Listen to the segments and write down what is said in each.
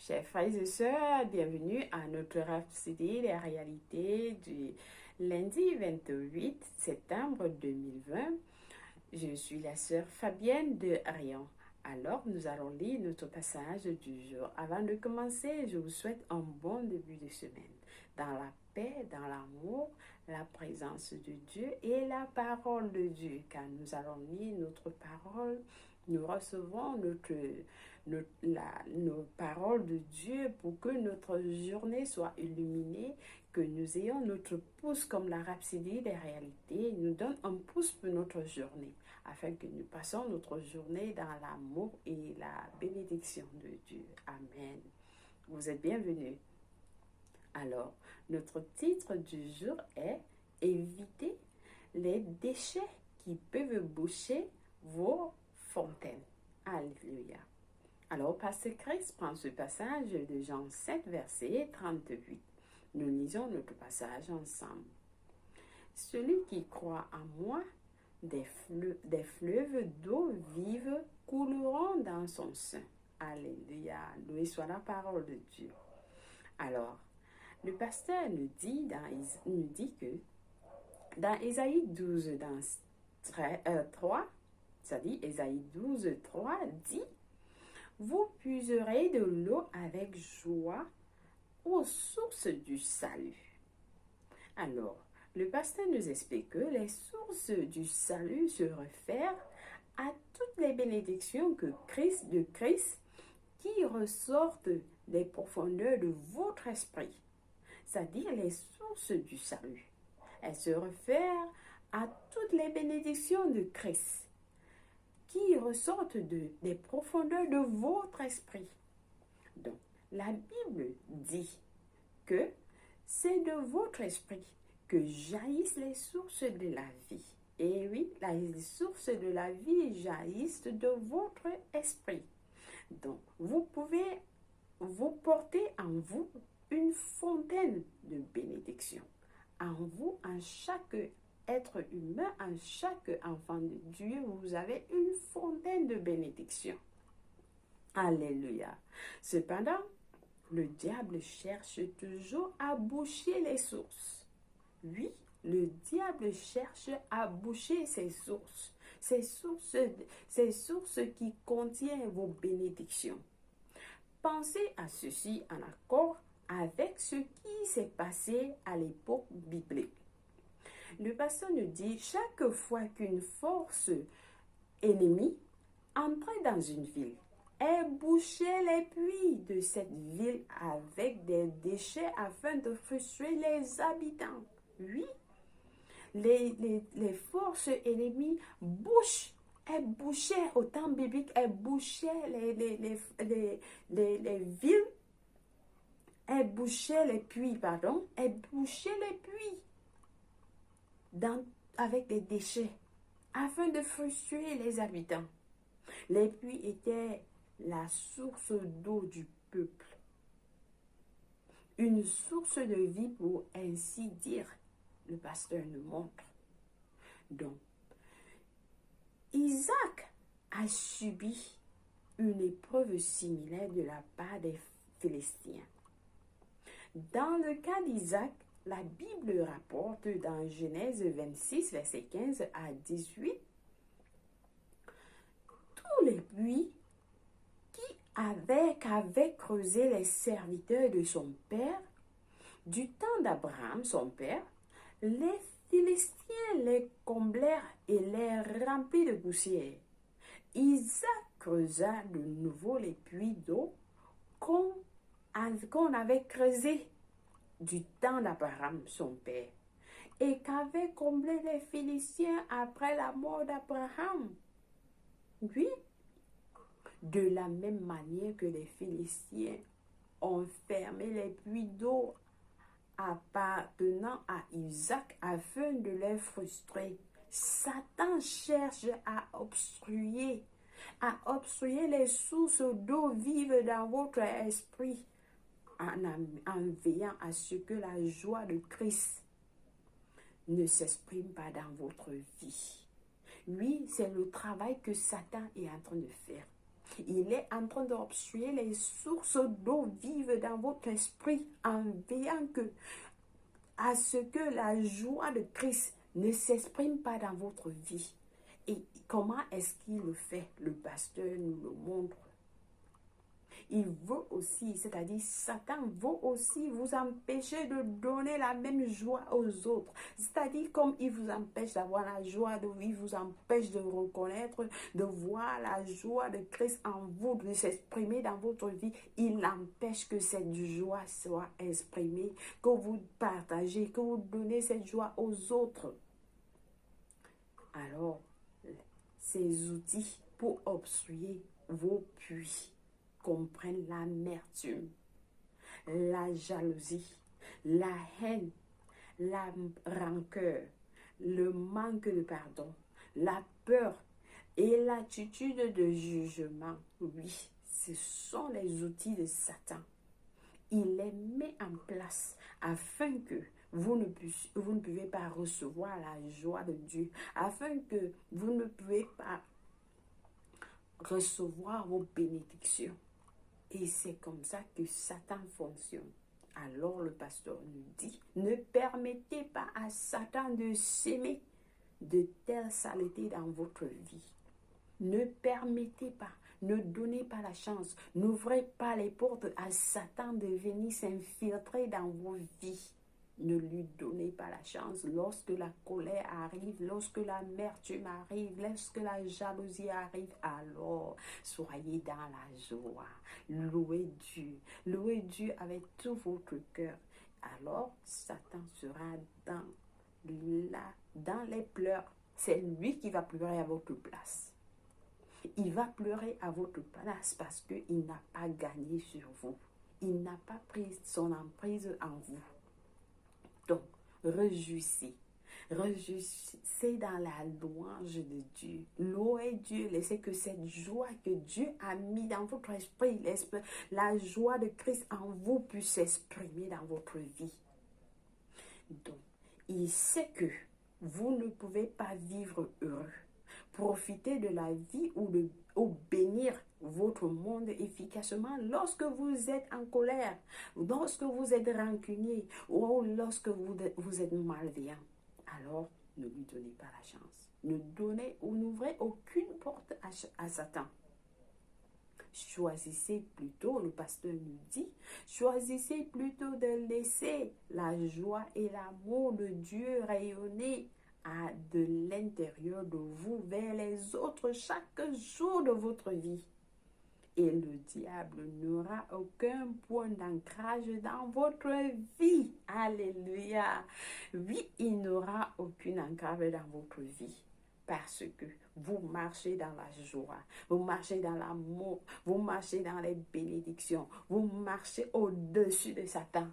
Chers frères et sœurs, bienvenue à notre rhapsodie des réalités du lundi 28 septembre 2020. Je suis la sœur Fabienne de Rion. Alors, nous allons lire notre passage du jour. Avant de commencer, je vous souhaite un bon début de semaine. Dans la paix, dans l'amour, la présence de Dieu et la parole de Dieu. Car nous allons lire notre parole, nous recevons nos paroles de Dieu pour que notre journée soit illuminée, que nous ayons notre pouce comme la rhapsodie des réalités, nous donne un pouce pour notre journée, afin que nous passions notre journée dans l'amour et la bénédiction de Dieu. Amen. Vous êtes bienvenus. Alors, notre titre du jour est « Éviter les déchets qui peuvent boucher vos fontaines ». Alléluia. Alors, Pasteur Chris prend ce passage de Jean 7, verset 38. Nous lisons notre passage ensemble. Celui qui croit en moi, des fleuves d'eau vive couleront dans son sein. Alléluia. Loué soit la parole de Dieu. Alors, le pasteur nous dit que dans Ésaïe 12, dans 3, ça dit Ésaïe 12, 3 dit « Vous puiserez de l'eau avec joie aux sources du salut. » Alors, le pasteur nous explique que les sources du salut se réfèrent à toutes les bénédictions de Christ qui ressortent des profondeurs de votre esprit, c'est-à-dire les sources du salut. Elles se réfèrent à toutes les bénédictions de Christ qui ressortent des profondeurs de votre esprit. Donc, la Bible dit que c'est de votre esprit que jaillissent les sources de la vie. Et oui, les sources de la vie jaillissent de votre esprit. Donc, vous pouvez vous porter en vous une fontaine de bénédiction. En vous, en chaque être humain, en chaque enfant de Dieu, vous avez une fontaine de bénédiction. Alléluia. Cependant, le diable cherche toujours à boucher les sources. Oui, le diable cherche à boucher ces sources qui contiennent vos bénédictions. Pensez à ceci en accord avec ce qui s'est passé à l'époque biblique. Le pasteur nous dit, chaque fois qu'une force ennemie entrait dans une ville, elle bouchait les puits de cette ville avec des déchets afin de frustrer les habitants. Oui, les forces ennemies elles bouchaient au temps biblique, elles bouchaient les villes, elles bouchaient les puits, avec des déchets afin de frustrer les habitants. Les puits étaient la source d'eau du peuple, une source de vie pour ainsi dire, le pasteur nous montre. Donc, Isaac a subi une épreuve similaire de la part des Philistins. Dans le cas d'Isaac, la Bible rapporte dans Genèse 26, verset 15 à 18, tous les puits qu'avaient creusé les serviteurs de son père, du temps d'Abraham, son père, les Philistins les comblèrent et les remplirent de poussière. Isaac creusa de nouveau les puits d'eau qu'on avait creusés du temps d'Abraham, son père, et qu'avaient comblé les Philistins après la mort d'Abraham. Oui, de la même manière que les Philistins ont fermé les puits d'eau appartenant à Isaac afin de les frustrer, Satan cherche à obstruer les sources d'eau vive dans votre esprit en veillant à ce que la joie de Christ ne s'exprime pas dans votre vie. Oui, c'est le travail que Satan est en train de faire. Il est en train d'obstruer les sources d'eau vive dans votre esprit en veillant à ce que la joie de Christ ne s'exprime pas dans votre vie. Et comment est-ce qu'il le fait? Le pasteur nous le montre. Il veut aussi, c'est-à-dire Satan veut aussi vous empêcher de donner la même joie aux autres. C'est-à-dire comme il vous empêche d'avoir la joie de vivre, il vous empêche de reconnaître, de voir la joie de Christ en vous, de s'exprimer dans votre vie. Il empêche que cette joie soit exprimée, que vous partagez, que vous donnez cette joie aux autres. Alors, ces outils pour obstruer vos puits comprennent l'amertume, la jalousie, la haine, la rancœur, le manque de pardon, la peur et l'attitude de jugement. Oui, ce sont les outils de Satan. Il les met en place afin que vous ne pouvez pas recevoir la joie de Dieu, afin que vous ne pouvez pas recevoir vos bénédictions. Et c'est comme ça que Satan fonctionne. Alors le pasteur nous dit, ne permettez pas à Satan de s'aimer de telles saletés dans votre vie. Ne permettez pas, ne donnez pas la chance, n'ouvrez pas les portes à Satan de venir s'infiltrer dans vos vies. Ne lui donnez pas la chance lorsque la colère arrive, lorsque l'amertume arrive, lorsque la jalousie arrive. Alors, soyez dans la joie. Louez Dieu avec tout votre cœur. Alors, Satan sera dans les pleurs. C'est lui qui va pleurer à votre place. Il va pleurer à votre place parce qu'il n'a pas gagné sur vous. Il n'a pas pris son emprise en vous. Donc, réjouissez dans la louange de Dieu. Louez Dieu, laissez que cette joie que Dieu a mis dans votre esprit, la joie de Christ en vous puisse s'exprimer dans votre vie. Donc, il sait que vous ne pouvez pas vivre heureux. Profitez de la vie ou bénir votre monde efficacement lorsque vous êtes en colère, lorsque vous êtes rancunier ou lorsque vous êtes malveillant. Alors, ne lui donnez pas la chance. Ne donnez ou n'ouvrez aucune porte à Satan. Choisissez plutôt, le pasteur nous dit, choisissez plutôt de laisser la joie et l'amour de Dieu rayonner de l'intérieur de vous vers les autres chaque jour de votre vie. Et le diable n'aura aucun point d'ancrage dans votre vie. Alléluia. Oui, il n'aura aucun ancrage dans votre vie. Parce que vous marchez dans la joie, vous marchez dans l'amour, vous marchez dans les bénédictions, vous marchez au-dessus de Satan.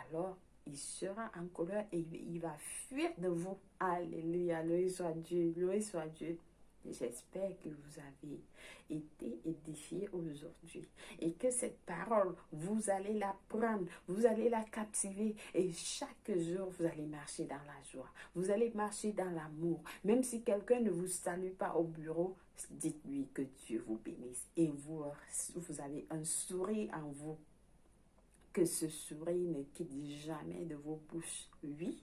Alors, il sera en colère et il va fuir de vous. Alléluia, loué soit Dieu, loué soit Dieu. J'espère que vous avez été édifiés aujourd'hui et que cette parole, vous allez la prendre, vous allez la captiver et chaque jour, vous allez marcher dans la joie, vous allez marcher dans l'amour. Même si quelqu'un ne vous salue pas au bureau, dites-lui que Dieu vous bénisse et vous avez un sourire en vous. Que ce sourire ne quitte jamais de vos bouches. Oui,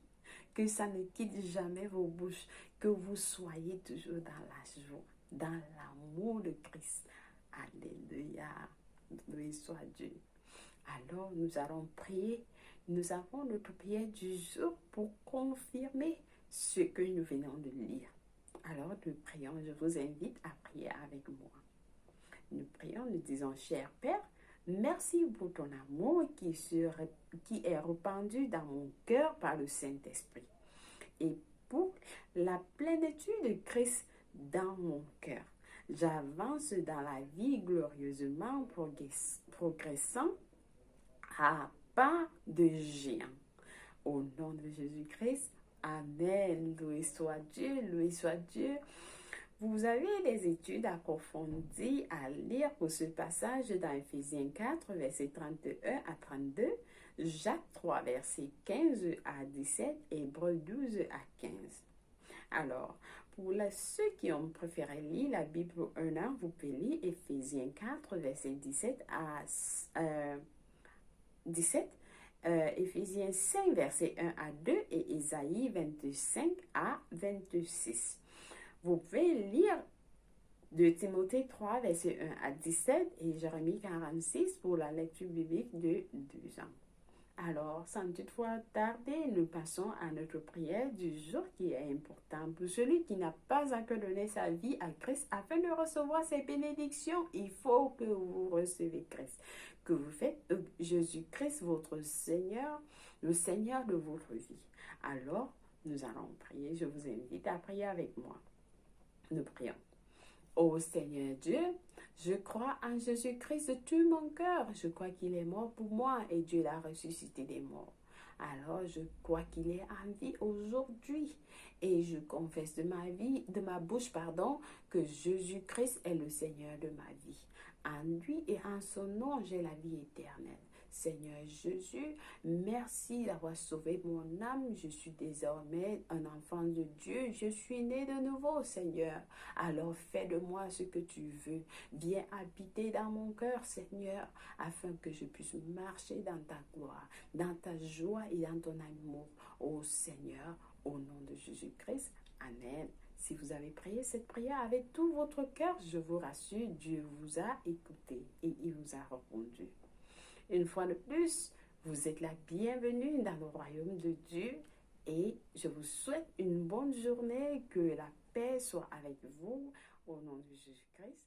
que ça ne quitte jamais vos bouches. Que vous soyez toujours dans la joie, dans l'amour de Christ. Alléluia. Loué soit Dieu. Alors, nous allons prier. Nous avons notre prière du jour pour confirmer ce que nous venons de lire. Alors, nous prions. Je vous invite à prier avec moi. Nous prions, nous disons, cher Père, merci pour ton amour qui est répandu dans mon cœur par le Saint-Esprit. Et pour la plénitude de Christ dans mon cœur. J'avance dans la vie glorieusement progressant à pas de géant. Au nom de Jésus-Christ, Amen. Loué soit Dieu, loué soit Dieu. Vous avez des études approfondies à lire pour ce passage dans Éphésiens 4, versets 31 à 32, Jacques 3, versets 15 à 17, Hébreux 12 à 15. Alors, pour ceux qui ont préféré lire la Bible pour un an, vous pouvez lire Éphésiens 4, verset 17 à 17, Éphésiens 5, verset 1 à 2 et Ésaïe 25 à 26. Vous pouvez lire de Timothée 3, verset 1 à 17 et Jérémie 46 pour la lecture biblique de 2 ans. Alors, sans toutefois tarder, nous passons à notre prière du jour qui est importante. Pour celui qui n'a pas encore donné sa vie à Christ afin de recevoir ses bénédictions, il faut que vous recevez Christ, que vous faites Jésus-Christ votre Seigneur, le Seigneur de votre vie. Alors, nous allons prier. Je vous invite à prier avec moi. Nous prions. Ô Seigneur Dieu, je crois en Jésus-Christ de tout mon cœur. Je crois qu'il est mort pour moi et Dieu l'a ressuscité des morts. Alors je crois qu'il est en vie aujourd'hui et je confesse de ma bouche, que Jésus-Christ est le Seigneur de ma vie. En lui et en son nom, j'ai la vie éternelle. Seigneur Jésus, merci d'avoir sauvé mon âme. Je suis désormais un enfant de Dieu. Je suis né de nouveau, Seigneur. Alors fais de moi ce que tu veux. Viens habiter dans mon cœur, Seigneur, afin que je puisse marcher dans ta gloire, dans ta joie et dans ton amour. Ô Seigneur, au nom de Jésus-Christ. Amen. Si vous avez prié cette prière avec tout votre cœur, je vous rassure, Dieu vous a écouté et il vous a répondu. Une fois de plus, vous êtes la bienvenue dans le royaume de Dieu et je vous souhaite une bonne journée, que la paix soit avec vous au nom de Jésus-Christ.